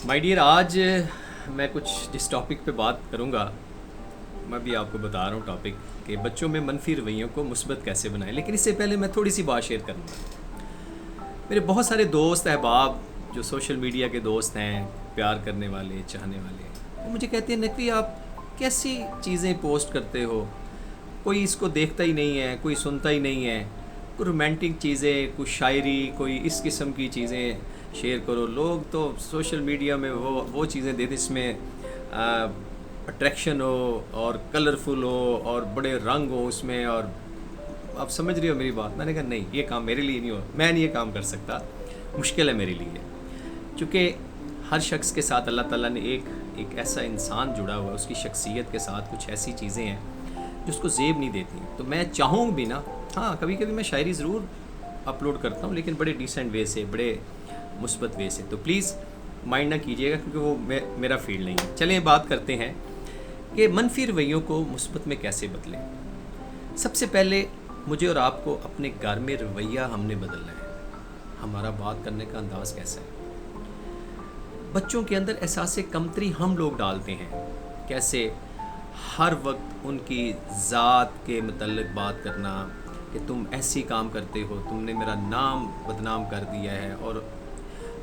My dear, आज मैं कुछ जिस टॉपिक पे बात करूँगा, मैं भी आपको बता रहा हूँ टॉपिक कि बच्चों में मनफी रवैयों को मुस्बत कैसे बनाएं। लेकिन इससे पहले मैं थोड़ी सी बात शेयर करूँगा। मेरे बहुत सारे दोस्त अहबाब जो सोशल मीडिया के दोस्त हैं, प्यार करने वाले, चाहने वाले, वो मुझे कहते हैं नकवी आप कैसी चीज़ें पोस्ट करते हो, कोई इसको देखता ही नहीं है, कोई सुनता ही नहीं है। कोई रोमांटिक चीज़ें, कोई शायरी, कोई इस किस्म की चीज़ें शेयर करो। लोग तो सोशल मीडिया में वो चीज़ें देते जिसमें अट्रैक्शन हो और कलरफुल हो और बड़े रंग हो उसमें। और आप समझ रही हो मेरी बात। मैंने कहा नहीं, ये काम मेरे लिए नहीं हो, मैं नहीं ये काम कर सकता, मुश्किल है मेरे लिए। चूँकि हर शख्स के साथ अल्लाह ताला ने एक ऐसा इंसान जुड़ा हुआ है, उसकी शख्सियत के साथ कुछ ऐसी चीज़ें हैं जो उसको ज़ेब नहीं देती। तो मैं चाहूँ भी ना, हाँ कभी कभी मैं शायरी ज़रूर अपलोड करता हूँ, लेकिन बड़े डिसेंट वे से, बड़े मुस्बत वे से। तो प्लीज़ माइंड ना कीजिएगा, क्योंकि वो मेरा फील्ड नहीं है। चलें बात करते हैं कि मनफी रवैयों को मुस्बत में कैसे बदलें। सबसे पहले मुझे और आपको अपने घर में रवैया हमने बदलना है। हमारा बात करने का अंदाज़ कैसा है। बच्चों के अंदर एहसास कमतरी हम लोग डालते हैं। कैसे? हर वक्त उनकी ज़ात के मतलब बात करना कि तुम ऐसी काम करते हो, तुमने मेरा नाम बदनाम कर दिया है और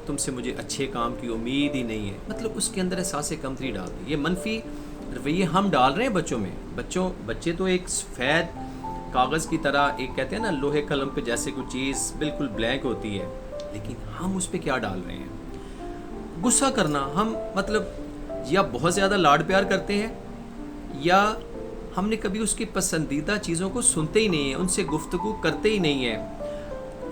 तुमसे मुझे अच्छे काम की उम्मीद ही नहीं है। मतलब उसके अंदर एहसास कमतरी डाल दी। ये मनफी रवैये हम डाल रहे हैं बच्चों में। बच्चे तो एक सफ़ेद कागज़ की तरह, एक कहते हैं ना लोहे कलम पे जैसे कोई चीज़ बिल्कुल ब्लैंक होती है, लेकिन हम उस पर क्या डाल रहे हैं? गुस्सा करना। हम मतलब या बहुत ज़्यादा लाड प्यार करते हैं, या हमने कभी उसकी पसंदीदा चीज़ों को सुनते ही नहीं है, उनसे गुफ्तगू करते ही नहीं है।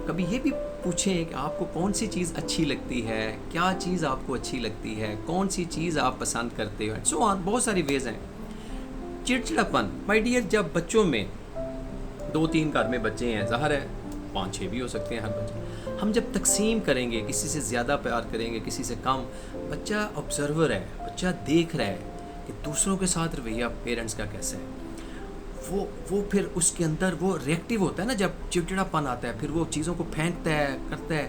कभी ये भी पूछें कि आपको कौन सी चीज़ अच्छी लगती है, क्या चीज़ आपको अच्छी लगती है, कौन सी चीज़ आप पसंद करते हो, सो ऑन। बहुत सारी वेज़ हैं। चिड़चिड़ापन माय डियर, जब बच्चों में 2-3 घर में बच्चे हैं, ज़ाहिर है 5-6 भी हो सकते हैं हर बच्चे, हम जब तकसीम करेंगे, किसी से ज़्यादा प्यार करेंगे, किसी से कम, बच्चा ऑब्जर्वर है, बच्चा देख रहा है कि दूसरों के साथ रवैया पेरेंट्स का कैसा है। वो फिर उसके अंदर वो रिएक्टिव होता है ना, जब चिड़चिड़ापन आता है, फिर वो चीज़ों को फेंकता है, करता है,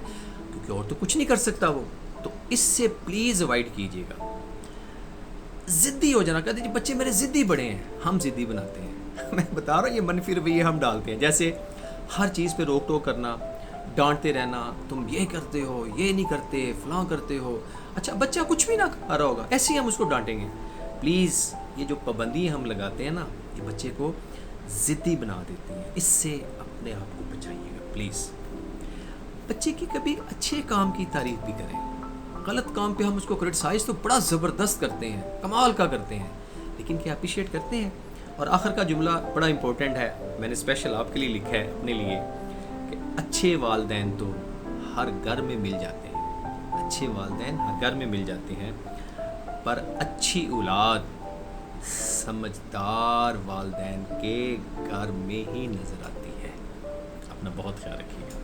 क्योंकि और तो कुछ नहीं कर सकता वो। तो इससे प्लीज़ अवॉइड कीजिएगा। ज़िद्दी हो जाना, कहते हैं बच्चे मेरे ज़िद्दी बड़े हैं, हम ज़िद्दी बनाते हैं। मैं बता रहा हूँ, ये मनफी रवैये हम डालते हैं। जैसे हर चीज़ पे रोक टोक करना, डांटते रहना, तुम ये करते हो, ये नहीं करते, फलां करते हो। अच्छा, बच्चा कुछ भी ना खा रहा होगा, ऐसे ही हम उसको डांटेंगे। प्लीज़ ये जो पाबंदी हम लगाते हैं ना, ये बच्चे को ज़िद्दी बना देती है। इससे अपने आप को बचाइएगा प्लीज़। बच्चे की कभी अच्छे काम की तारीफ भी करें। गलत काम पे हम उसको क्रिटिसाइज़ तो बड़ा ज़बरदस्त करते हैं, कमाल का करते हैं, लेकिन क्या अप्रिशिएट करते हैं? और आखिर का जुमला बड़ा इंपॉर्टेंट है, मैंने स्पेशल आपके लिए लिखा है, अपने लिए, कि अच्छे वालिदैन तो हर घर में मिल जाते हैं। अच्छे वालिदैन हर घर में मिल जाते हैं, पर अच्छी औलाद समझदार वालिदैन के घर में ही नज़र आती है। अपना बहुत ख्याल रखिएगा।